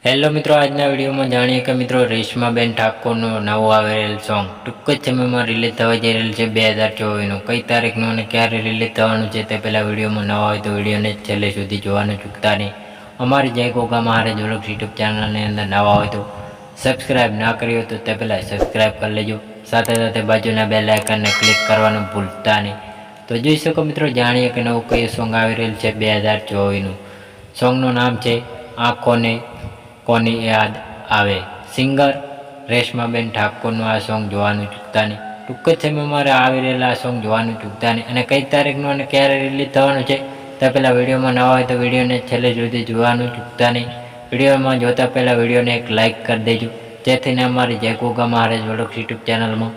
Hello મિત્રો, આજના વિડીયોમાં જાણીએ કે મિત્રો રેશમાબેન ઠાકોરનું નવું આવેલ સોંગ ટૂંક જ સમયમાં રિલીઝ થવા જઈ રહેલ છે 2024નું. કઈ તારીખનું અને ક્યારે રિલીઝ થવાનું છે તે પહેલાં વિડીયોમાં નવા હોય તો વિડીયોને છેલ્લે સુધી જોવાનું ચૂકતા નહીં. અમારી જય ગોગા મહારાજ વ્લોગ્સ યુટ્યુબ ચેનલની અંદર નવા હોય તો સબસ્ક્રાઈબ ના કરી હોય તો તે પહેલાં સબસ્ક્રાઈબ કરી લેજો. સાથે સાથે બાજુના બેલ આઇકનને ક્લિક કરવાનું ભૂલતા નહીં. તો જોઈ શકો મિત્રો, જાણીએ કે નવું કયું સોંગ આવી રહેલ છે 2024નું. સોંગનું નામ છે આંખોને કોની યાદ આવે. સિંગર રેશમાબેન ઠાકોરનું આ સોંગ જોવાનું ચૂકતા નહીં. ટૂંક જ સમયમાં આવી રહેલા આ સોંગ જોવાનું ચૂકતા નહીં. અને કઈ તારીખનું અને ક્યારે રિલીઝ થવાનું છે તે પહેલાં વિડીયોમાં નવા હોય તો વિડીયોને છેલ્લે સુધી જોવાનું ચૂકતા નહીં. વિડીયોમાં જોતા પહેલાં વિડીયોને એક લાઇક કરી દેજો, જેથીને અમારી જય ગોગા મહારાજ વ્લોગ્સ યુટ્યુબ ચેનલમાં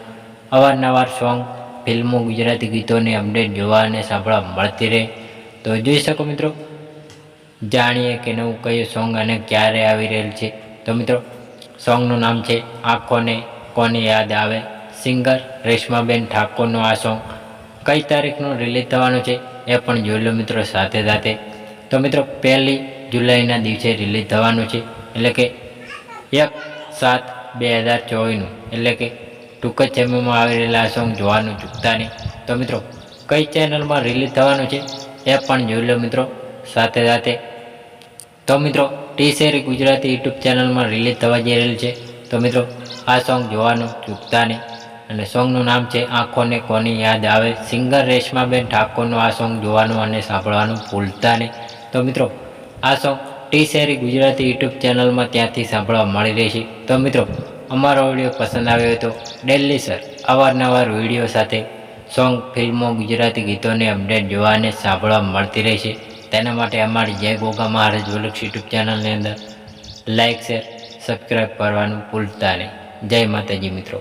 અવારનવાર સોંગ, ફિલ્મો, ગુજરાતી ગીતોની અપડેટ જોવા અને સાંભળવા મળતી રહે. તો જોઈ શકો મિત્રો, જાણીએ કે નવું કયું સોંગ અને ક્યારે આવી રહેલ છે. તો મિત્રો, સોંગનું નામ છે આંખોને કોની યાદ આવે. સિંગર રેશમાબેન ઠાકોરનું આ સોંગ કઈ તારીખનું રિલીઝ થવાનું છે એ પણ જોઈ લો મિત્રો સાથે સાથે. તો મિત્રો, 1 જુલાઈના દિવસે રિલીઝ થવાનું છે, એટલે કે 1/7/2024નું. એટલે કે ટૂંક જ સમયમાં આવી રહેલા આ સોંગ જોવાનું ચૂકતા નહીં. તો મિત્રો, કઈ ચેનલમાં રિલીઝ થવાનું છે એ પણ જોઈ લો મિત્રો સાથે સાથે. તો મિત્રો, ટી સિરીઝ ગુજરાતી યુટ્યુબ ચેનલમાં રિલીઝ થવા જઈ રહેલ છે. તો મિત્રો, આ સોંગ જોવાનું ચૂકતા નહીં. અને સોંગનું નામ છે આંખોને કોની યાદ આવે. સિંગર રેશમાબેન ઠાકોરનું આ સોંગ જોવાનું અને સાંભળવાનું ભૂલતા નહીં. તો મિત્રો, આ song T series Gujarati YouTube ચેનલમાં ત્યાંથી સાંભળવા મળી રહેશે. તો મિત્રો, અમારો વિડીયો પસંદ આવ્યો હોય તો ડેલી સર અવારનવાર વિડીયો સાથે સોંગ, ફિલ્મો, ગુજરાતી ગીતોની અપડેટ જોવા અને સાંભળવા મળતી રહેશે. તેના માટે અમારી જય ગોગા મહારાજ વ્લોગ્સ યુટ્યુબ ચેનલની અંદર લાઇક, શેર, સબસ્ક્રાઈબ કરવાનું ભૂલતા નહીં. જય માતાજી મિત્રો.